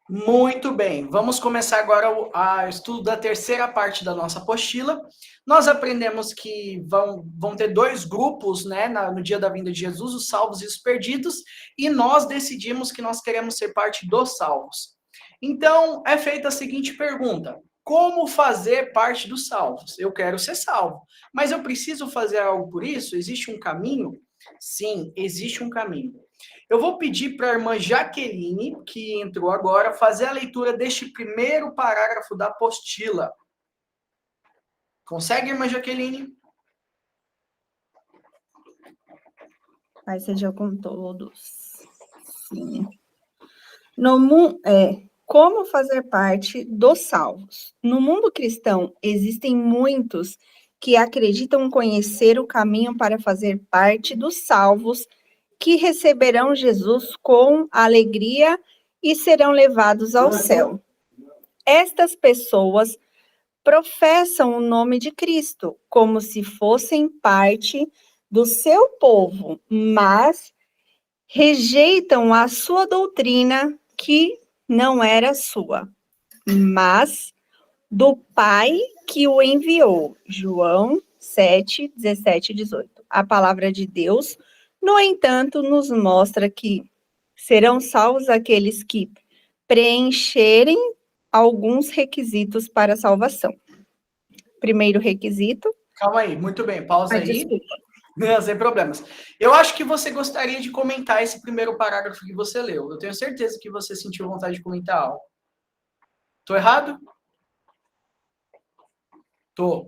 Muito bem, vamos começar agora o estudo da terceira parte da nossa apostila. Nós aprendemos que vão ter dois grupos, né, no dia da vinda de Jesus, os salvos e os perdidos, e nós decidimos que nós queremos ser parte dos salvos. Então, é feita a seguinte pergunta: como fazer parte dos salvos? Eu quero ser salvo, mas eu preciso fazer algo por isso? Existe um caminho? Sim, existe um caminho. Eu vou pedir para a irmã Jaqueline, que entrou agora, fazer a leitura deste primeiro parágrafo da apostila. Consegue, irmã Jaqueline? Pai seja com todos. Sim. Como fazer parte dos salvos? No mundo cristão, existem muitos que acreditam conhecer o caminho para fazer parte dos salvos, que receberão Jesus com alegria e serão levados ao céu. Estas pessoas professam o nome de Cristo como se fossem parte do seu povo, mas rejeitam a sua doutrina, que não era sua, mas do Pai que o enviou. João 7, 17 e 18. A palavra de Deus, no entanto, nos mostra que serão salvos aqueles que preencherem alguns requisitos para a salvação. Primeiro requisito. Calma aí, muito bem, pausa aí. Desculpa. Não, sem problemas. Eu acho que você gostaria de comentar esse primeiro parágrafo que você leu. Eu tenho certeza que você sentiu vontade de comentar algo. Tô errado? Tô.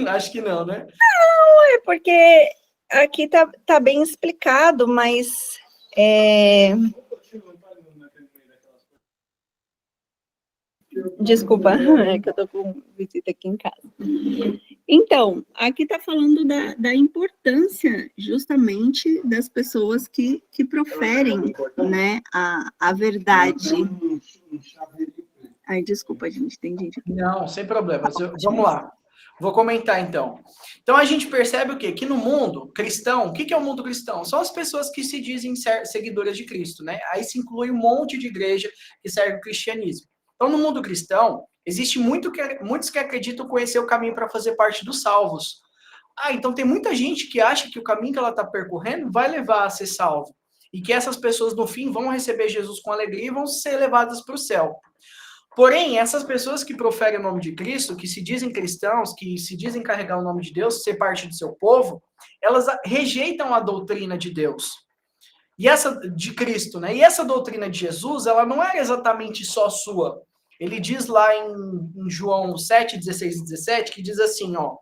Acho que não, né? Não, é porque aqui tá bem explicado, mas desculpa, é que eu tô com visita aqui em casa. Então, aqui está falando da importância justamente das pessoas que proferem, né, a verdade. Ai, desculpa, gente, tem gente aqui. Não, sem problemas. Vamos lá. Vou comentar, então. Então, a gente percebe o quê? Que no mundo cristão, o que é o mundo cristão? São as pessoas que se dizem seguidoras de Cristo, né? Aí se inclui um monte de igreja que serve o cristianismo. Então, no mundo cristão, existe muitos que acreditam conhecer o caminho para fazer parte dos salvos. Ah, então tem muita gente que acha que o caminho que ela está percorrendo vai levar a ser salvo. E que essas pessoas, no fim, vão receber Jesus com alegria e vão ser levadas para o céu. Porém, essas pessoas que proferem o nome de Cristo, que se dizem cristãos, que se dizem carregar o nome de Deus, ser parte do seu povo, elas rejeitam a doutrina de Deus. E essa de Cristo, né? E essa doutrina de Jesus, ela não era exatamente só sua. Ele diz lá em João 7, 16 e 17, que diz assim, ó,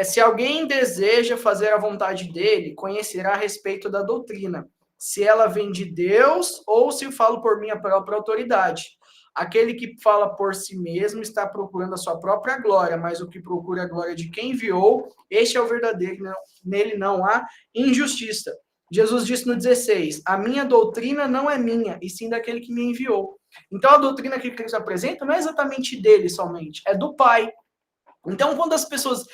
se alguém deseja fazer a vontade dele, conhecerá a respeito da doutrina, se ela vem de Deus ou se falo por minha própria autoridade. Aquele que fala por si mesmo está procurando a sua própria glória, mas o que procura a glória de quem enviou, este é o verdadeiro, nele não há injustiça. Jesus disse no 16, a minha doutrina não é minha, e sim daquele que me enviou. Então a doutrina que Cristo apresenta não é exatamente dele somente, é do Pai. Então quando as pessoas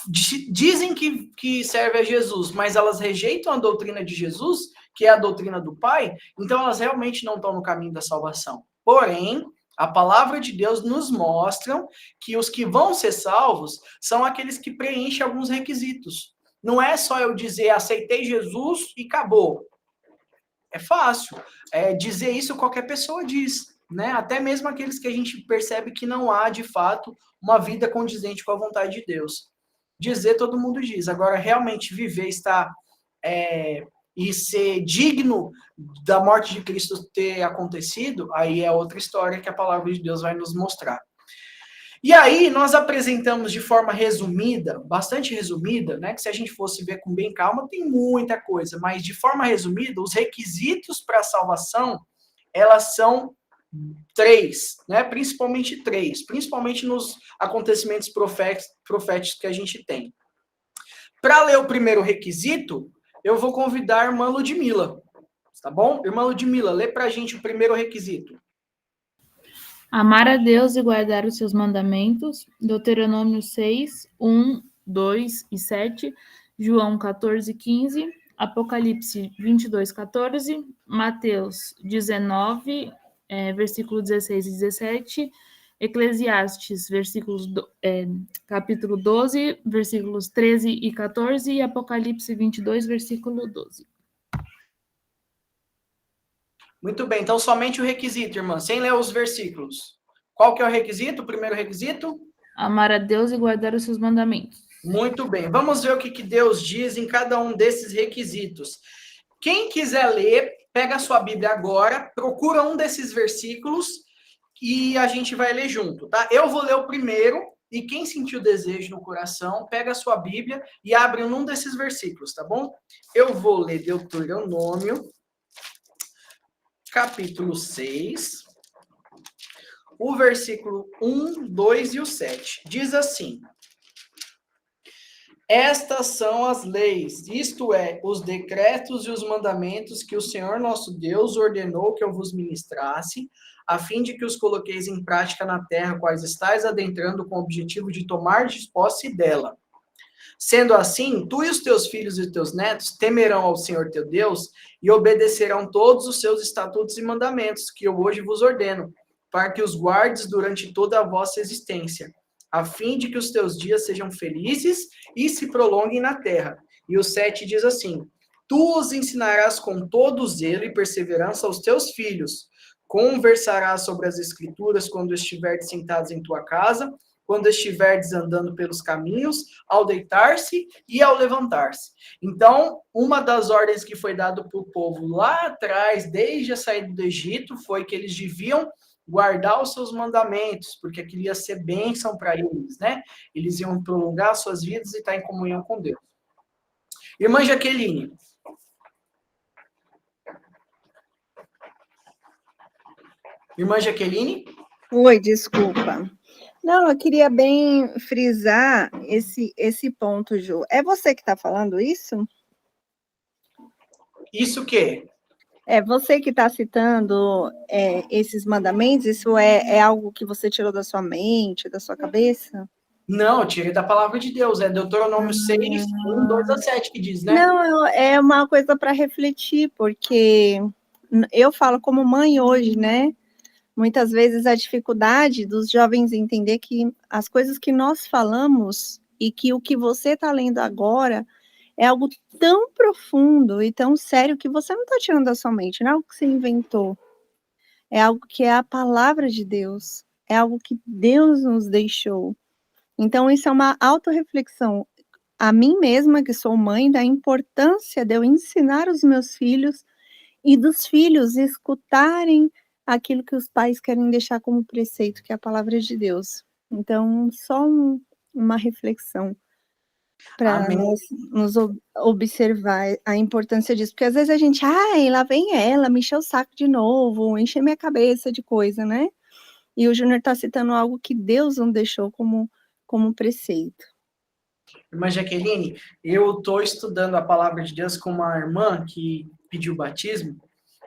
dizem que serve a Jesus, mas elas rejeitam a doutrina de Jesus, que é a doutrina do Pai, então elas realmente não estão no caminho da salvação. Porém, a palavra de Deus nos mostra que os que vão ser salvos são aqueles que preenchem alguns requisitos. Não é só eu dizer aceitei Jesus e acabou. É fácil. Dizer isso qualquer pessoa diz, né? Até mesmo aqueles que a gente percebe que não há, de fato, uma vida condizente com a vontade de Deus. Dizer todo mundo diz. Agora, realmente viver, estar e ser digno da morte de Cristo ter acontecido, aí é outra história que a palavra de Deus vai nos mostrar. E aí nós apresentamos de forma resumida, bastante resumida, né? Que se a gente fosse ver com bem calma, tem muita coisa, mas de forma resumida, os requisitos para a salvação, elas são três, né? Principalmente três, principalmente nos acontecimentos proféticos que a gente tem. Para ler o primeiro requisito, eu vou convidar a irmã Ludmila, tá bom? Irmã Ludmila, lê para a gente o primeiro requisito. Amar a Deus e guardar os seus mandamentos, Deuteronômio 6, 1, 2 e 7, João 14, 15, Apocalipse 22, 14, Mateus 19, versículo 16 e 17, Eclesiastes, capítulo 12, versículos 13 e 14, e Apocalipse 22, versículo 12. Muito bem, então somente o requisito, irmã, sem ler os versículos. Qual que é o requisito? O primeiro requisito? Amar a Deus e guardar os seus mandamentos. Muito bem, vamos ver o que Deus diz em cada um desses requisitos. Quem quiser ler, pega a sua Bíblia agora, procura um desses versículos e a gente vai ler junto, tá? Eu vou ler o primeiro e quem sentiu desejo no coração, pega a sua Bíblia e abre um desses versículos, tá bom? Eu vou ler Deuteronômio, capítulo 6, o versículo 1, 2 e o 7. Diz assim: estas são as leis, isto é, os decretos e os mandamentos que o Senhor nosso Deus ordenou que eu vos ministrasse, a fim de que os coloqueis em prática na terra, quais estáis adentrando com o objetivo de tomar posse dela. Sendo assim, tu e os teus filhos e os teus netos temerão ao Senhor teu Deus e obedecerão todos os seus estatutos e mandamentos que eu hoje vos ordeno, para que os guardes durante toda a vossa existência, a fim de que os teus dias sejam felizes e se prolonguem na terra. E o 7 diz assim: tu os ensinarás com todo zelo e perseverança aos teus filhos, conversarás sobre as escrituras quando estiveres sentados em tua casa, quando estiveres andando pelos caminhos, ao deitar-se e ao levantar-se. Então, uma das ordens que foi dada para o povo lá atrás, desde a saída do Egito, foi que eles deviam guardar os seus mandamentos, porque aquilo ia ser bênção para eles, né? Eles iam prolongar suas vidas e estar em comunhão com Deus. Irmã Jaqueline. Irmã Jaqueline? Oi, desculpa. Não, eu queria bem frisar esse ponto, Ju. É você que está falando isso? Isso o quê? É você que está citando esses mandamentos? Isso é algo que você tirou da sua mente, da sua cabeça? Não, eu tirei da palavra de Deus. É Deuteronômio 6, 1, 2 a 7 que diz, né? Não, é uma coisa para refletir, porque eu falo como mãe hoje, né? Muitas vezes a dificuldade dos jovens entender que as coisas que nós falamos e que o que você está lendo agora é algo tão profundo e tão sério que você não está tirando da sua mente, não é algo que você inventou. É algo que é a palavra de Deus, é algo que Deus nos deixou. Então, isso é uma autorreflexão a mim mesma, que sou mãe, da importância de eu ensinar os meus filhos e dos filhos escutarem aquilo que os pais querem deixar como preceito, que é a palavra de Deus. Então, só uma reflexão para nos observar a importância disso, porque às vezes a gente, lá vem ela, me encher o saco de novo, encher minha cabeça de coisa, né? E o Júnior está citando algo que Deus não deixou como preceito. Irmã Jaqueline, eu estou estudando a palavra de Deus com uma irmã que pediu batismo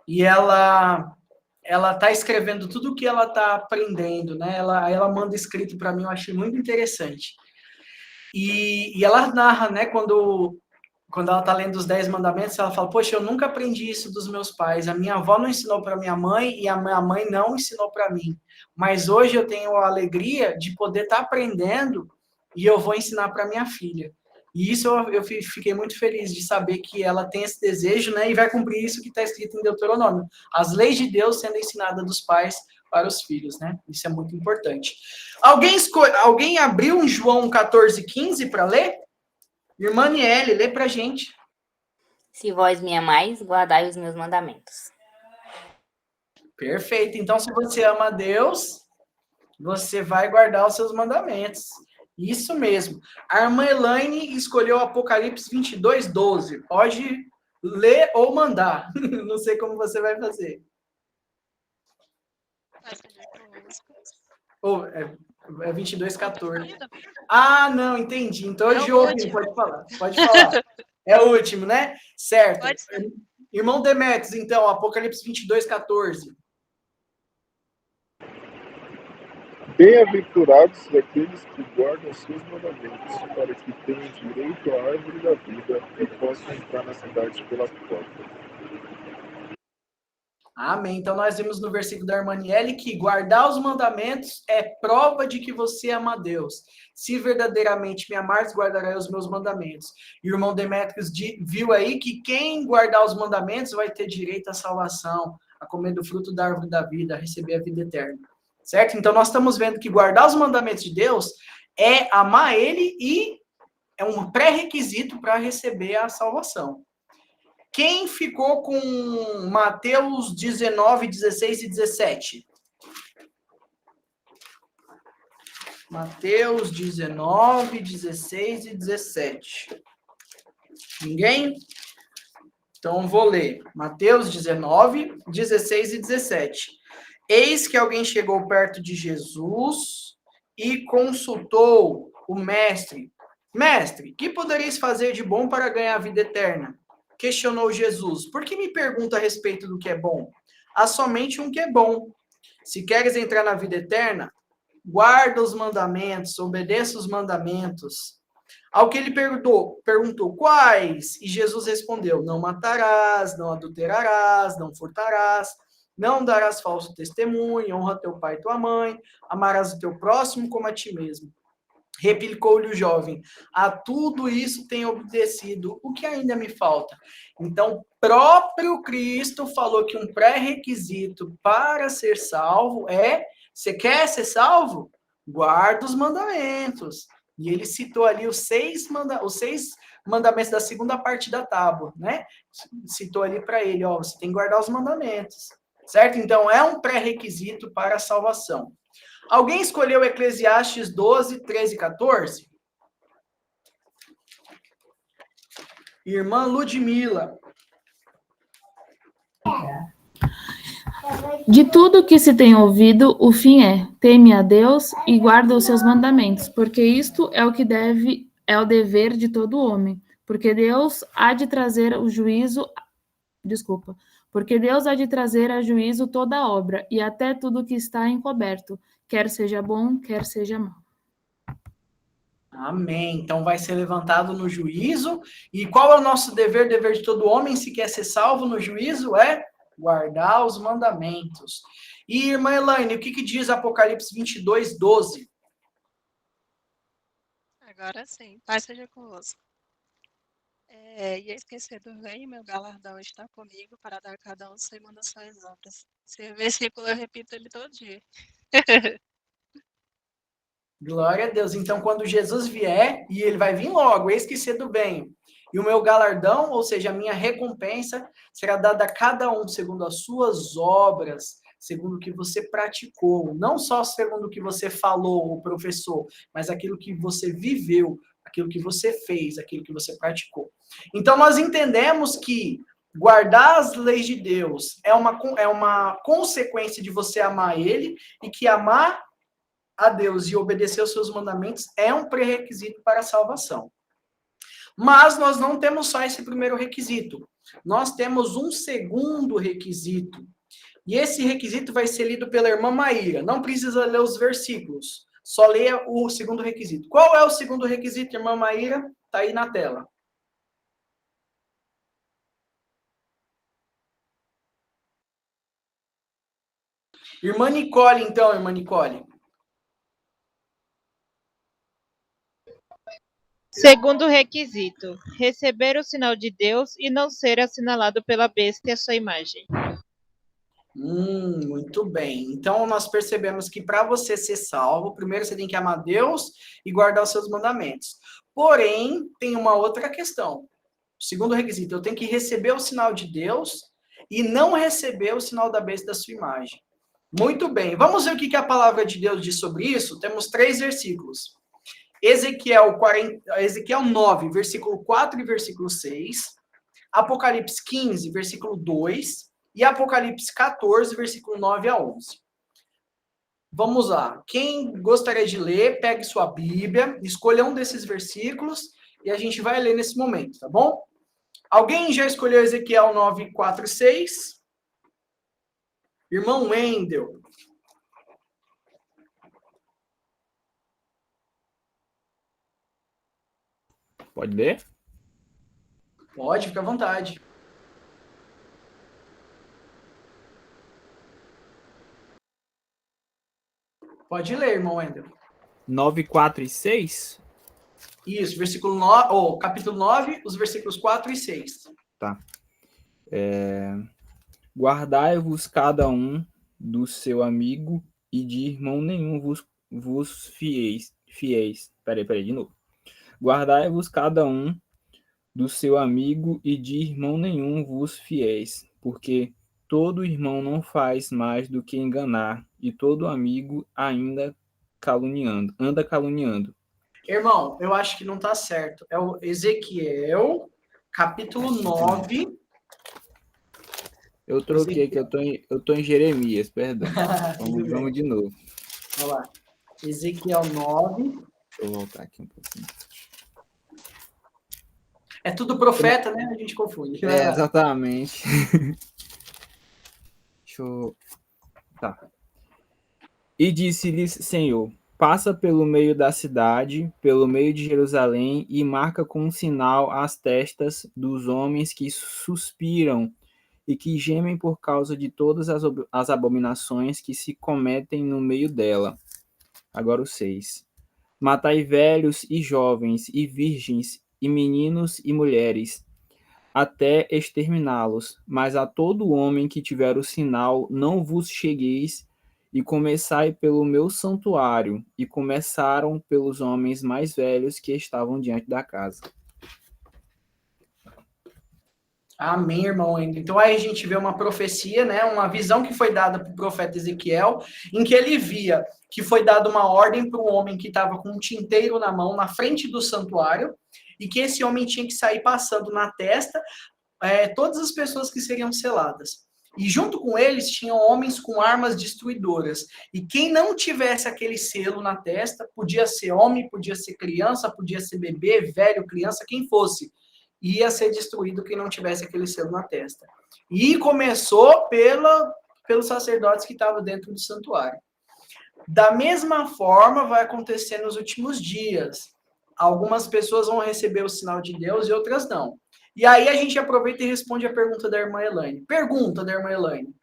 e ela está escrevendo tudo o que ela está aprendendo, né? Ela manda escrito para mim, eu achei muito interessante. E ela narra, né, quando ela está lendo os 10 mandamentos, ela fala, poxa, eu nunca aprendi isso dos meus pais, a minha avó não ensinou para minha mãe e a minha mãe não ensinou para mim, mas hoje eu tenho a alegria de poder estar aprendendo e eu vou ensinar para minha filha. E isso eu fiquei muito feliz de saber que ela tem esse desejo, né, e vai cumprir isso que está escrito em Deuteronômio, as leis de Deus sendo ensinadas dos pais para os filhos, né? Isso é muito importante. Alguém abriu um João 14,15 para ler? Irmã Niele, lê pra gente. Se vós me amais, guardai os meus mandamentos. Perfeito. Então, se você ama a Deus, você vai guardar os seus mandamentos. Isso mesmo. A irmã Elaine escolheu Apocalipse 22, 12. Pode ler ou mandar. Não sei como você vai fazer. É 22, 14. Ah, não, entendi. Então eu jogo, pode falar. Pode falar. É o último, né? Certo. Irmão Demetrios, então, Apocalipse 22, 14. Bem-aventurados aqueles que guardam os seus mandamentos, para que tenham direito à árvore da vida e possam entrar na cidade pela porta. Amém. Então, nós vimos no versículo da Armaniele que guardar os mandamentos é prova de que você ama a Deus. Se verdadeiramente me amares, guardarei os meus mandamentos. E o irmão Demétrios viu aí que quem guardar os mandamentos vai ter direito à salvação, a comer do fruto da árvore da vida, a receber a vida eterna. Certo? Então, nós estamos vendo que guardar os mandamentos de Deus é amar Ele e é um pré-requisito para receber a salvação. Quem ficou com Mateus 19, 16 e 17? Mateus 19, 16 e 17. Ninguém? Então, vou ler. Mateus 19, 16 e 17. Eis que alguém chegou perto de Jesus e consultou o mestre. Mestre, que poderíeis fazer de bom para ganhar a vida eterna? Questionou Jesus. Por que me pergunta a respeito do que é bom? Há somente um que é bom. Se queres entrar na vida eterna, guarda os mandamentos, obedeça os mandamentos. Ao que ele perguntou, quais? E Jesus respondeu, não matarás, não adulterarás, não furtarás, não darás falso testemunho, honra teu pai e tua mãe, amarás o teu próximo como a ti mesmo. Replicou-lhe o jovem, a tudo isso tenho obedecido, o que ainda me falta? Então, próprio Cristo falou que um pré-requisito para ser salvo é, você quer ser salvo? Guarda os mandamentos. E ele citou ali os seis mandamentos da segunda parte da tábua, né? Citou ali para ele, ó, você tem que guardar os mandamentos, certo? Então, é um pré-requisito para a salvação. Alguém escolheu Eclesiastes 12, 13 e 14? Irmã Ludmila. De tudo que se tem ouvido, o fim é: teme a Deus e guarda os seus mandamentos, porque isto é o que é o dever de todo homem. Porque Deus há de trazer o juízo, porque Deus há de trazer a juízo toda obra e até tudo que está encoberto, quer seja bom, quer seja mau. Amém. Então vai ser levantado no juízo. E qual é o nosso dever? Dever de todo homem, se quer ser salvo no juízo, é guardar os mandamentos. E, irmã Elaine, o que diz Apocalipse 22, 12? Agora sim, paz seja convosco. E esquecido vem, meu galardão está comigo para dar a cada um segundo as suas obras. Esse versículo eu repito ele todo dia. Glória a Deus. Então, quando Jesus vier, e ele vai vir logo, eis que cedo venho, e o meu galardão, ou seja, a minha recompensa, será dada a cada um segundo as suas obras, segundo o que você praticou, não só segundo o que você falou, o professor, mas aquilo que você viveu, aquilo que você fez, aquilo que você praticou. Então, nós entendemos que guardar as leis de Deus é uma consequência de você amar Ele, e que amar a Deus e obedecer aos seus mandamentos é um pré-requisito para a salvação. Mas nós não temos só esse primeiro requisito. Nós temos um segundo requisito. E esse requisito vai ser lido pela irmã Maíra. Não precisa ler os versículos. Só leia o segundo requisito. Qual é o segundo requisito, irmã Maíra? Está aí na tela. Irmã Nicole, então, irmã Nicole. Segundo requisito, receber o sinal de Deus e não ser assinalado pela besta e a sua imagem. Muito bem. Então, nós percebemos que para você ser salvo, primeiro você tem que amar Deus e guardar os seus mandamentos. Porém, tem uma outra questão. O segundo requisito, eu tenho que receber o sinal de Deus e não receber o sinal da besta da sua imagem. Muito bem. Vamos ver o que a palavra de Deus diz sobre isso? Temos 3 versículos. Ezequiel 9, versículo 4 e versículo 6. Apocalipse 15, versículo 2. E Apocalipse 14, versículo 9 a 11. Vamos lá. Quem gostaria de ler, pegue sua Bíblia, escolha um desses versículos e a gente vai ler nesse momento, tá bom? Alguém já escolheu Ezequiel 9, 4 e 6? Irmão Wendel. Pode ler? Pode, fica à vontade. Pode ler, irmão Wendel. 9, 4 e 6? Isso, versículo 9, ou capítulo 9, os versículos 4 e 6. Tá. Guardai-vos cada um do seu amigo e de irmão nenhum vos fieis. Peraí, de novo. Guardai-vos cada um do seu amigo e de irmão nenhum vos fieis, porque todo irmão não faz mais do que enganar, e todo amigo ainda anda caluniando. Irmão, eu acho que não tá certo. É o Ezequiel, capítulo 9. Eu troquei que eu tô em Jeremias, perdão. Vamos de novo. Olha lá. Ezequiel 9. Deixa eu voltar aqui um pouquinho. É tudo profeta, né? A gente confunde. Exatamente. Tá. E disse-lhes, Senhor, passa pelo meio da cidade, pelo meio de Jerusalém, e marca com um sinal as testas dos homens que suspiram e que gemem por causa de todas as abominações que se cometem no meio dela. Agora o 6. Matai velhos e jovens, e virgens, e meninos e mulheres, até exterminá-los. Mas a todo homem que tiver o sinal, não vos chegueis, e começai pelo meu santuário. E começaram pelos homens mais velhos que estavam diante da casa. Amém, irmão. Então aí a gente vê uma profecia, né? Uma visão que foi dada para o profeta Ezequiel, em que ele via que foi dada uma ordem para um homem que estava com um tinteiro na mão, na frente do santuário, e que esse homem tinha que sair passando na testa todas as pessoas que seriam seladas. E junto com eles tinham homens com armas destruidoras. E quem não tivesse aquele selo na testa, podia ser homem, podia ser criança, podia ser bebê, velho, criança, quem fosse, ia ser destruído quem não tivesse aquele selo na testa. E começou pelos sacerdotes que estavam dentro do santuário. Da mesma forma vai acontecer nos últimos dias. Algumas pessoas vão receber o sinal de Deus e outras não. E aí a gente aproveita e responde a pergunta da irmã Elaine. Pergunta da irmã Elaine.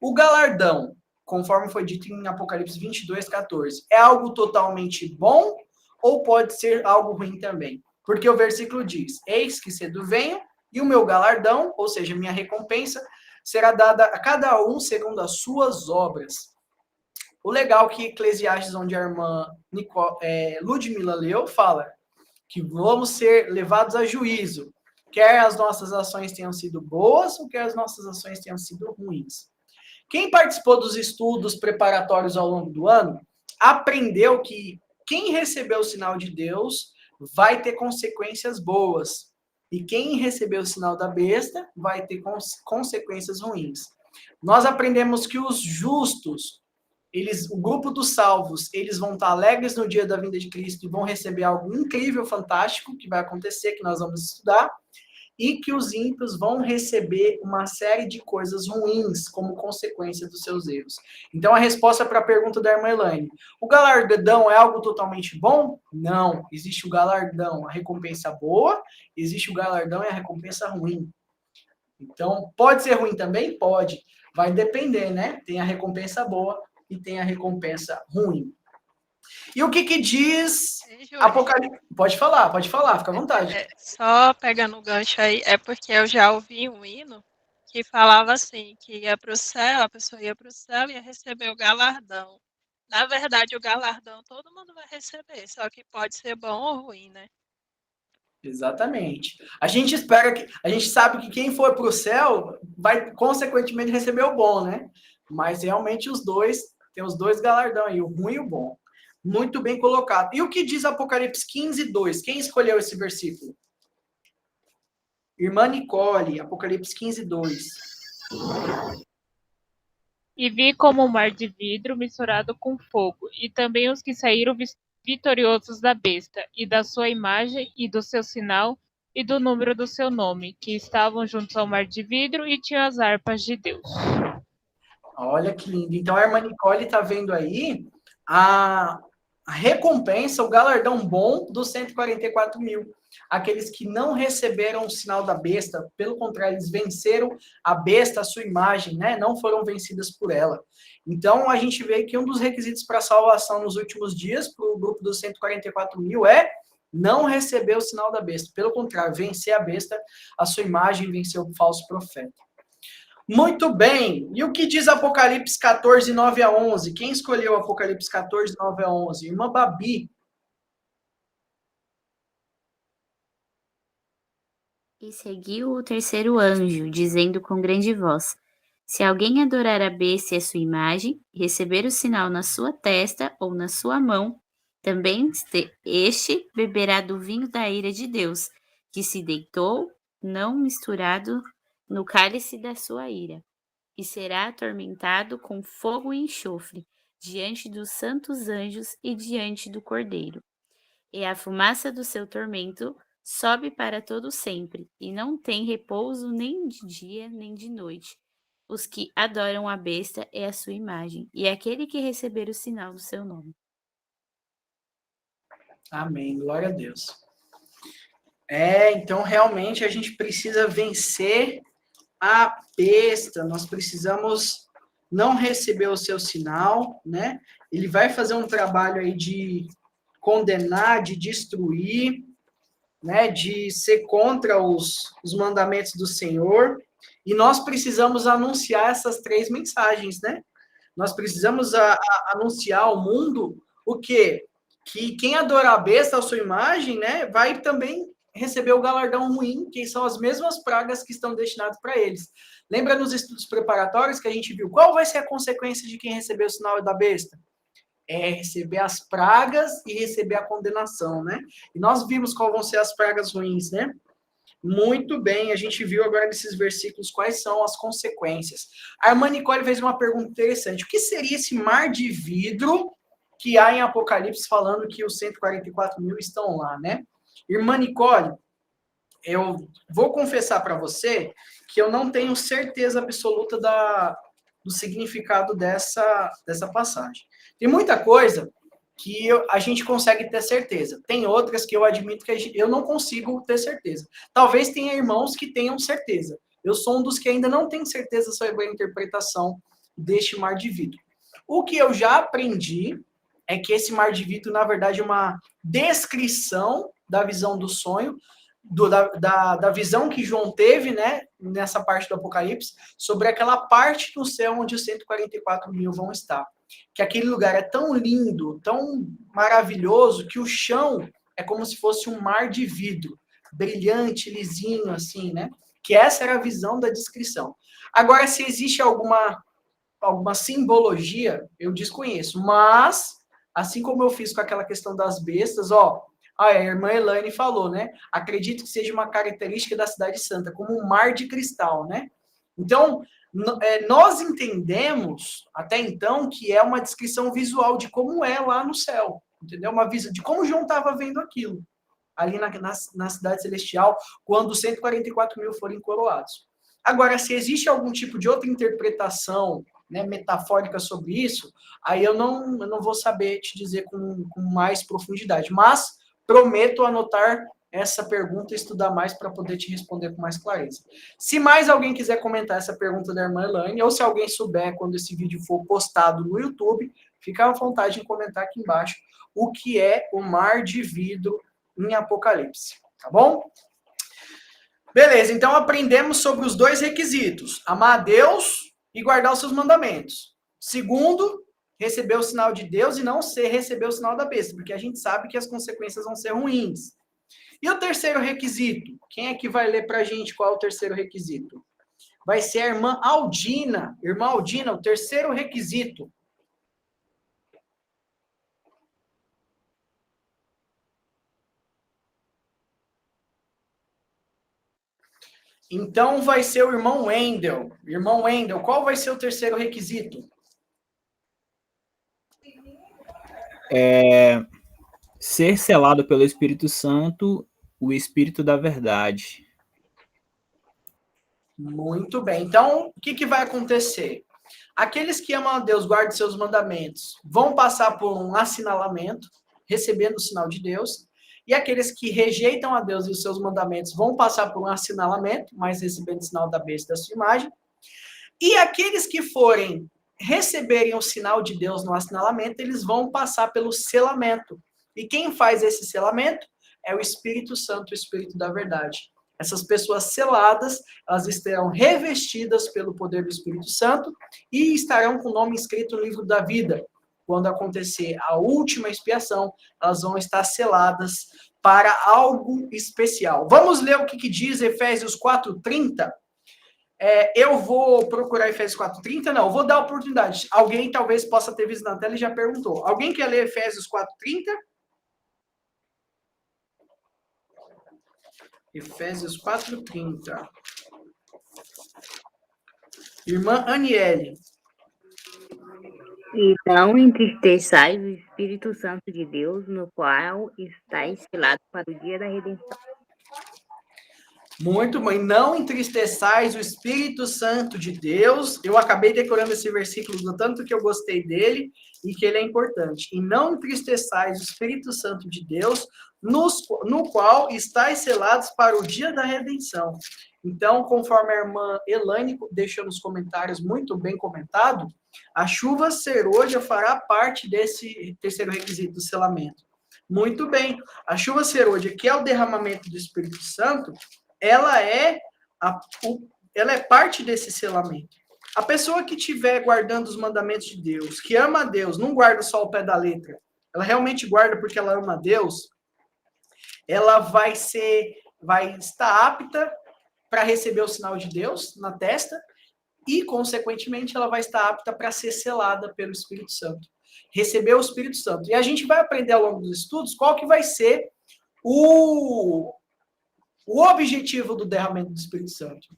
O galardão, conforme foi dito em Apocalipse 22, 14, é algo totalmente bom ou pode ser algo ruim também? Porque o versículo diz, eis que cedo venho e o meu galardão, ou seja, minha recompensa, será dada a cada um segundo as suas obras. O legal que Eclesiastes, onde a irmã Ludmila leu, fala que vamos ser levados a juízo, quer as nossas ações tenham sido boas ou quer as nossas ações tenham sido ruins. Quem participou dos estudos preparatórios ao longo do ano, aprendeu que quem recebeu o sinal de Deus vai ter consequências boas. E quem recebeu o sinal da besta vai ter consequências ruins. Nós aprendemos que os justos, o grupo dos salvos, eles vão estar alegres no dia da vinda de Cristo e vão receber algo incrível, fantástico, que vai acontecer, que nós vamos estudar, e que os ímpios vão receber uma série de coisas ruins como consequência dos seus erros. Então, a resposta para a pergunta da irmã Elaine, o galardão é algo totalmente bom? Não. Existe o galardão, a recompensa boa, existe o galardão e a recompensa ruim. Então, pode ser ruim também? Pode. Vai depender, né? Tem a recompensa boa e tem a recompensa ruim. E o que diz Apocalipse? Pode falar, fica à vontade. Só pegando o gancho aí, é porque eu já ouvi um hino que falava assim, que ia para o céu, a pessoa ia para o céu e ia receber o galardão. Na verdade, o galardão todo mundo vai receber, só que pode ser bom ou ruim, né? Exatamente. A gente sabe que quem for para o céu vai, consequentemente, receber o bom, né? Mas realmente tem os dois galardão aí, o ruim e o bom. Muito bem colocado. E o que diz Apocalipse 15, 2? Quem escolheu esse versículo? Irmã Nicole, Apocalipse 15, 2. E vi como um mar de vidro misturado com fogo, e também os que saíram vitoriosos da besta, e da sua imagem, e do seu sinal, e do número do seu nome, que estavam juntos ao mar de vidro e tinham as harpas de Deus. Olha que lindo. Então a irmã Nicole está vendo aí a recompensa, o galardão bom dos 144 mil. aqueles que não receberam o sinal da besta, pelo contrário, eles venceram a besta, a sua imagem, né? Não foram vencidas por ela. Então, a gente vê que um dos requisitos para a salvação nos últimos dias, para o grupo dos 144 mil, é não receber o sinal da besta. Pelo contrário, vencer a besta, a sua imagem, vencer o falso profeta. Muito bem. E o que diz Apocalipse 14, 9 a 11? Quem escolheu Apocalipse 14, 9 a 11? Irmã Babi. E seguiu o terceiro anjo, dizendo com grande voz: Se alguém adorar a besta e a sua imagem, e receber o sinal na sua testa ou na sua mão, também este beberá do vinho da ira de Deus, que se deitou, não misturado, no cálice da sua ira, e será atormentado com fogo e enxofre, diante dos santos anjos e diante do Cordeiro. E a fumaça do seu tormento sobe para todo sempre, e não tem repouso nem de dia nem de noite. Os que adoram a besta e a sua imagem, e aquele que receber o sinal do seu nome. Amém, glória a Deus. Então realmente a gente precisa vencer a besta, nós precisamos não receber o seu sinal, né? Ele vai fazer um trabalho aí de condenar, de destruir, né? De ser contra os mandamentos do Senhor, e nós precisamos anunciar essas 3 mensagens, né? Nós precisamos anunciar ao mundo o quê? Que quem adorar a besta, a sua imagem, né, vai também receber o galardão ruim, que são as mesmas pragas que estão destinadas para eles. Lembra nos estudos preparatórios que a gente viu? Qual vai ser a consequência de quem receber o sinal da besta? É receber as pragas e receber a condenação, né? E nós vimos quais vão ser as pragas ruins, né? Muito bem, a gente viu agora nesses versículos quais são as consequências. A irmã Nicole fez uma pergunta interessante. O que seria esse mar de vidro que há em Apocalipse falando que os 144 mil estão lá, né? Irmã Nicole, eu vou confessar para você que eu não tenho certeza absoluta do significado dessa passagem. Tem muita coisa que a gente consegue ter certeza. Tem outras que eu admito que eu não consigo ter certeza. Talvez tenha irmãos que tenham certeza. Eu sou um dos que ainda não tem certeza sobre a interpretação deste mar de vidro. O que eu já aprendi é que esse mar de vidro, na verdade, é uma descrição da visão do sonho, da visão que João teve, né, nessa parte do Apocalipse, sobre aquela parte do céu onde os 144 mil vão estar. Que aquele lugar é tão lindo, tão maravilhoso, que o chão é como se fosse um mar de vidro, brilhante, lisinho, assim, né? Que essa era a visão da descrição. Agora, se existe alguma simbologia, eu desconheço, mas, assim como eu fiz com aquela questão das bestas, a irmã Elaine falou, né? Acredito que seja uma característica da Cidade Santa, como um mar de cristal, né? Então, nós entendemos, até então, que é uma descrição visual de como é lá no céu, entendeu? Uma visão de como João estava vendo aquilo, ali na Cidade Celestial, quando os 144 mil forem coroados. Agora, se existe algum tipo de outra interpretação, né, metafórica sobre isso, aí eu não vou saber te dizer com mais profundidade, mas prometo anotar essa pergunta e estudar mais para poder te responder com mais clareza. Se mais alguém quiser comentar essa pergunta da irmã Elaine, ou se alguém souber quando esse vídeo for postado no YouTube, fica à vontade em comentar aqui embaixo o que é o mar de vidro em Apocalipse, tá bom? Beleza, então aprendemos sobre os 2 requisitos: amar a Deus e guardar os seus mandamentos. Segundo, receber o sinal de Deus e não receber o sinal da besta, porque a gente sabe que as consequências vão ser ruins. E o terceiro requisito? Quem é que vai ler para a gente qual é o terceiro requisito? Vai ser a irmã Aldina. Irmã Aldina, o terceiro requisito. Então vai ser o irmão Wendel. Irmão Wendel, qual vai ser o terceiro requisito? Ser selado pelo Espírito Santo, o Espírito da Verdade. Muito bem. Então, o que vai acontecer? Aqueles que amam a Deus, guardam seus mandamentos, vão passar por um assinalamento, recebendo o sinal de Deus, E aqueles que rejeitam a Deus e os seus mandamentos vão passar por um assinalamento, mas recebendo o sinal da besta da sua imagem. E aqueles que forem receberem o sinal de Deus no assinalamento, eles vão passar pelo selamento. E quem faz esse selamento é o Espírito Santo, o Espírito da verdade. Essas pessoas seladas, elas estarão revestidas pelo poder do Espírito Santo e estarão com o nome escrito no livro da vida. Quando acontecer a última expiação, elas vão estar seladas para algo especial. Vamos ler o que diz Efésios 4:30? Eu vou procurar Efésios 4:30? Não, vou dar a oportunidade. Alguém talvez possa ter visto na tela e já perguntou. Alguém quer ler Efésios 4:30? Efésios 4:30. Irmã Aniele. E não entristeçais o Espírito Santo de Deus, no qual estáis selados para o dia da redenção. Muito bem. Não entristeçais o Espírito Santo de Deus. Eu acabei decorando esse versículo do tanto que eu gostei dele e que ele é importante. E não entristeçais o Espírito Santo de Deus, no qual estáis selados para o dia da redenção. Então, conforme a irmã Elaine deixou nos comentários muito bem comentado, a chuva serôdia fará parte desse terceiro requisito do selamento. Muito bem. A chuva serôdia, que é o derramamento do Espírito Santo, ela é parte desse selamento. A pessoa que estiver guardando os mandamentos de Deus, que ama a Deus, não guarda só o pé da letra, ela realmente guarda porque ela ama a Deus, ela vai estar apta para receber o sinal de Deus na testa e, consequentemente, ela vai estar apta para ser selada pelo Espírito Santo. Receber o Espírito Santo. E a gente vai aprender ao longo dos estudos qual que vai ser o objetivo do derramamento do Espírito Santo.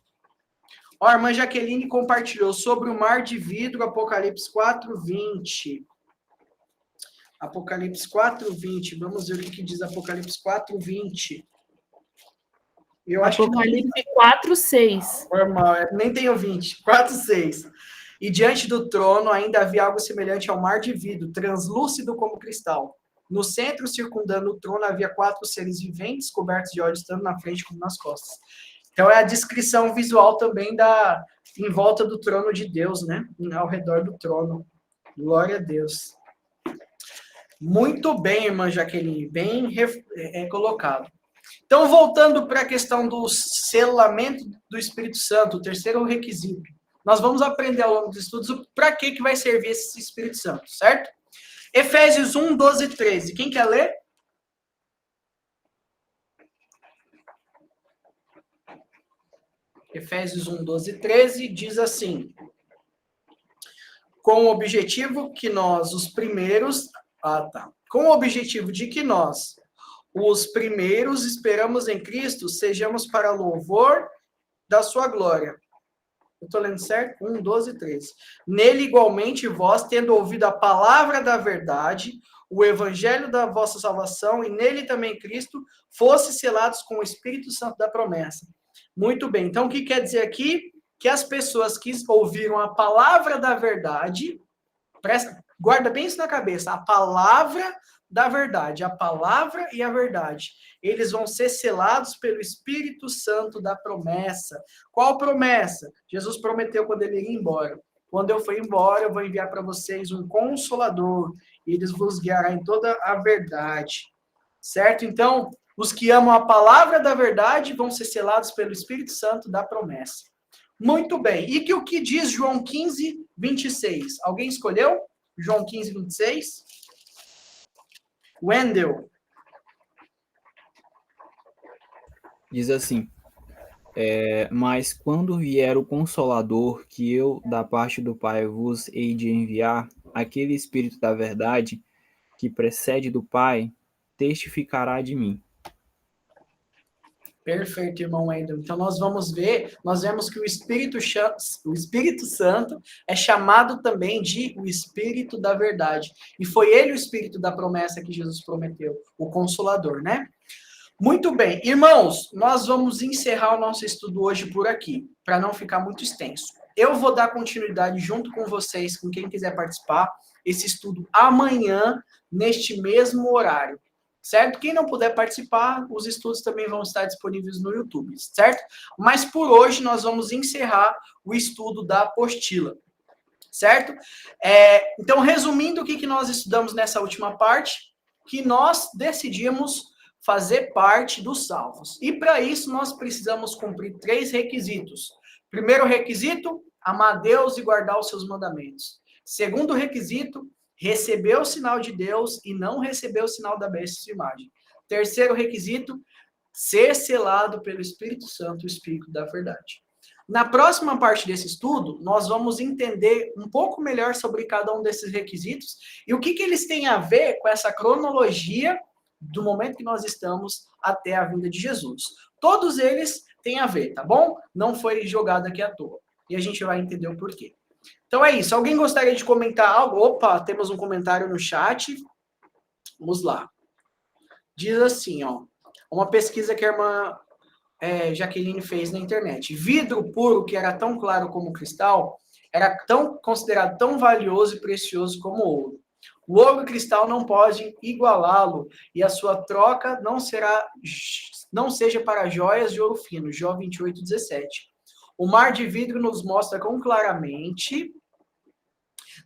A irmã Jaqueline compartilhou sobre o mar de vidro, Apocalipse 4:20. Apocalipse 4:20. Vamos ver o que diz Apocalipse 4:20. Eu acho Apocalipse 4:6. Normal, nem tenho 20. 4:6. E diante do trono ainda havia algo semelhante ao mar de vidro, translúcido como cristal. No centro, circundando o trono, havia 4 seres viventes, cobertos de olhos, tanto na frente como nas costas. Então, é a descrição visual também em volta do trono de Deus, né? Ao redor do trono. Glória a Deus. Muito bem, irmã Jaqueline, bem colocado. Então, voltando para a questão do selamento do Espírito Santo, o terceiro requisito. Nós vamos aprender ao longo dos estudos para que vai servir esse Espírito Santo, certo? Efésios 1:12-13. Quem quer ler? Efésios 1:12-13 diz assim: com o objetivo que nós, os primeiros... Com o objetivo de que nós, os primeiros, esperamos em Cristo, sejamos para louvor da sua glória. Eu estou lendo certo? 1:12-13. Nele, igualmente, vós, tendo ouvido a palavra da verdade, o evangelho da vossa salvação, e nele também Cristo, fosse selados com o Espírito Santo da promessa. Muito bem. Então, o que quer dizer aqui? Que as pessoas que ouviram a palavra da verdade, guarda bem isso na cabeça, a palavra da verdade, a palavra e a verdade. Eles vão ser selados pelo Espírito Santo da promessa. Qual promessa? Jesus prometeu quando ele ia embora. Quando eu for embora, eu vou enviar para vocês um Consolador. E eles vos guiará em toda a verdade. Certo? Então, os que amam a palavra da verdade vão ser selados pelo Espírito Santo da promessa. Muito bem. E o que diz João 15:26? Alguém escolheu? João 15:26? Wendel. Diz assim: mas quando vier o Consolador, que eu, da parte do Pai, vos hei de enviar, aquele Espírito da verdade, que procede do Pai, testificará de mim. Perfeito, irmão Wendel. Então, nós vemos que o Espírito Santo é chamado também de o Espírito da verdade. E foi ele o Espírito da promessa que Jesus prometeu, o Consolador, né? Muito bem. Irmãos, nós vamos encerrar o nosso estudo hoje por aqui, para não ficar muito extenso. Eu vou dar continuidade junto com vocês, com quem quiser participar, esse estudo amanhã, neste mesmo horário. certo? Quem não puder participar, os estudos também vão estar disponíveis no YouTube, certo? Mas por hoje nós vamos encerrar o estudo da apostila, certo? Então, resumindo o que nós estudamos nessa última parte, que nós decidimos fazer parte dos salvos. E para isso nós precisamos cumprir 3 requisitos. Primeiro requisito, amar a Deus e guardar os seus mandamentos. Segundo requisito, receber o sinal de Deus e não receber o sinal da besta e sua imagem. Terceiro requisito, ser selado pelo Espírito Santo, o Espírito da verdade. Na próxima parte desse estudo, nós vamos entender um pouco melhor sobre cada um desses requisitos e o que eles têm a ver com essa cronologia do momento que nós estamos até a vinda de Jesus. Todos eles têm a ver, tá bom? Não foi jogado aqui à toa. E a gente vai entender o porquê. Então é isso. Alguém gostaria de comentar algo? Opa, temos um comentário no chat. Vamos lá. Diz assim, ó. Uma pesquisa que a irmã Jaqueline fez na internet. Vidro puro, que era tão claro como cristal, era considerado tão valioso e precioso como ouro. O ouro e cristal não podem igualá-lo, e a sua troca não seja para joias de ouro fino. Jó 28:17. O mar de vidro nos mostra quão claramente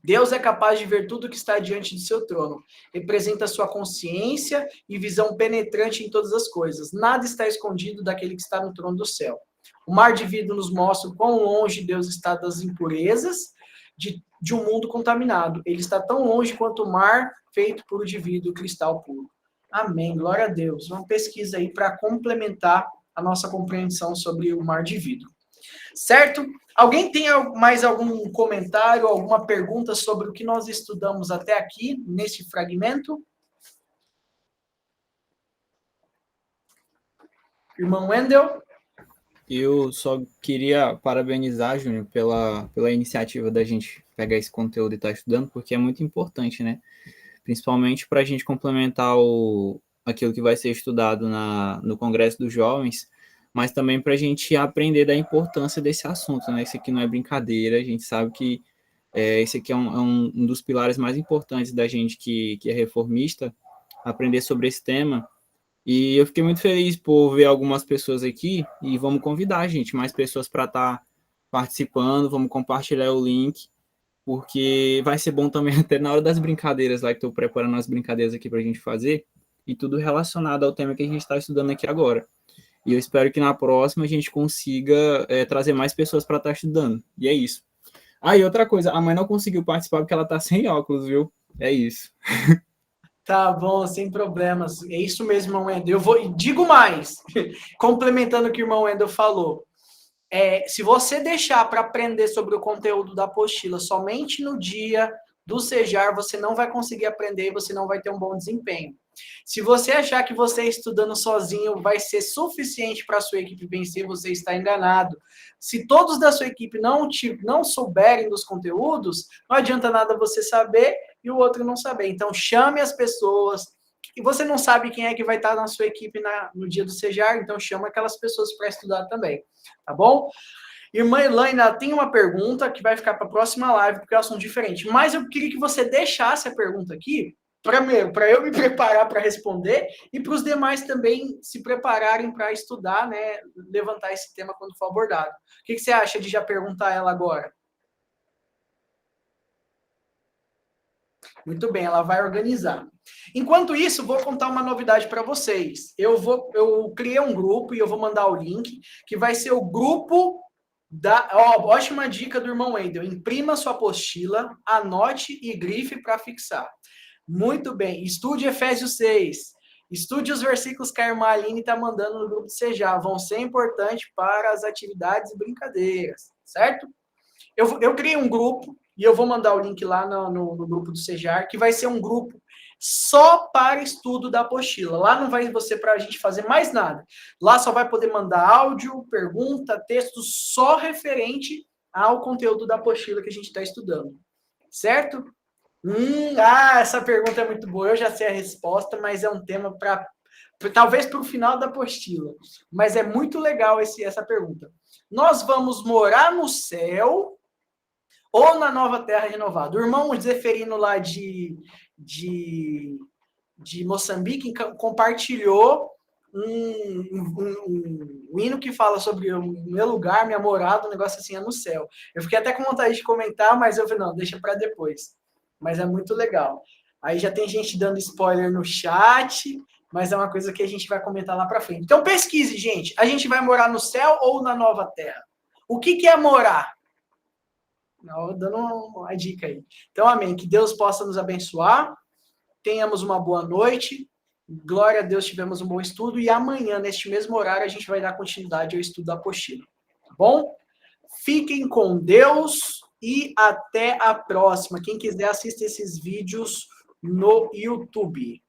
Deus é capaz de ver tudo que está diante de seu trono. Representa sua consciência e visão penetrante em todas as coisas. Nada está escondido daquele que está no trono do céu. O mar de vidro nos mostra quão longe Deus está das impurezas de um mundo contaminado. Ele está tão longe quanto o mar feito puro de vidro, cristal puro. Amém. Glória a Deus. Uma pesquisa aí para complementar a nossa compreensão sobre o mar de vidro. Certo? Alguém tem mais algum comentário, alguma pergunta sobre o que nós estudamos até aqui, nesse fragmento? Irmão Wendel? Eu só queria parabenizar, Júnior, pela iniciativa da gente pegar esse conteúdo e estar estudando, porque é muito importante, né? Principalmente para a gente complementar aquilo que vai ser estudado no Congresso dos Jovens, mas também para a gente aprender da importância desse assunto, né? Isso aqui não é brincadeira, a gente sabe que esse aqui é um dos pilares mais importantes da gente que é reformista, aprender sobre esse tema. E eu fiquei muito feliz por ver algumas pessoas aqui, e vamos convidar, gente, mais pessoas para estar participando, vamos compartilhar o link, porque vai ser bom também até na hora das brincadeiras lá, que estou preparando as brincadeiras aqui para a gente fazer, e tudo relacionado ao tema que a gente está estudando aqui agora. E eu espero que na próxima a gente consiga trazer mais pessoas para estar estudando. E é isso. Ah, e outra coisa, a mãe não conseguiu participar porque ela está sem óculos, viu? É isso. Tá bom, sem problemas. É isso mesmo, irmão Wendel. Digo mais, complementando o que o irmão Wendel falou. Se você deixar para aprender sobre o conteúdo da apostila somente no dia do CEJAR, você não vai conseguir aprender e você não vai ter um bom desempenho. Se você achar que você estudando sozinho vai ser suficiente para a sua equipe vencer, você está enganado. Se todos da sua equipe não souberem dos conteúdos, não adianta nada você saber e o outro não saber. Então, chame as pessoas. E você não sabe quem é que vai estar na sua equipe no dia do CEJAR, então chama aquelas pessoas para estudar também, tá bom? Irmã Elaine, tem uma pergunta que vai ficar para a próxima live, porque elas são diferentes. Mas eu queria que você deixasse a pergunta aqui, para eu me preparar para responder e para os demais também se prepararem para estudar, né, levantar esse tema quando for abordado. O que você acha de já perguntar ela agora? Muito bem, ela vai organizar. Enquanto isso, vou contar uma novidade para vocês. Eu criei um grupo e eu vou mandar o link, que vai ser o grupo ótima dica do irmão Wendel. Imprima sua apostila, anote e grife para fixar. Muito bem. Estude Efésios 6. Estude os versículos que a irmã Aline está mandando no grupo do CEJAR. Vão ser importantes para as atividades e brincadeiras, certo? Eu criei um grupo e eu vou mandar o link lá no grupo do CEJAR, que vai ser um grupo só para estudo da apostila. Lá não vai ser para a gente fazer mais nada. Lá só vai poder mandar áudio, pergunta, texto só referente ao conteúdo da apostila que a gente está estudando. Certo? Essa pergunta é muito boa. Eu já sei a resposta, mas é um tema talvez para o final da apostila. Mas é muito legal essa pergunta. Nós vamos morar no céu ou na nova terra renovada? O irmão Zeferino lá de de Moçambique compartilhou um hino que fala sobre o meu lugar, minha morada, um negócio assim, é no céu. Eu fiquei até com vontade de comentar, mas eu falei, não, deixa para depois. Mas é muito legal. Aí já tem gente dando spoiler no chat, mas é uma coisa que a gente vai comentar lá para frente. Então pesquise, gente. A gente vai morar no céu ou na nova terra? O que é morar? Não, dando uma dica aí. Então, amém. Que Deus possa nos abençoar. Tenhamos uma boa noite. Glória a Deus, tivemos um bom estudo. E amanhã, neste mesmo horário, a gente vai dar continuidade ao estudo da apostila. Tá bom? Fiquem com Deus e até a próxima. Quem quiser, assista esses vídeos no YouTube.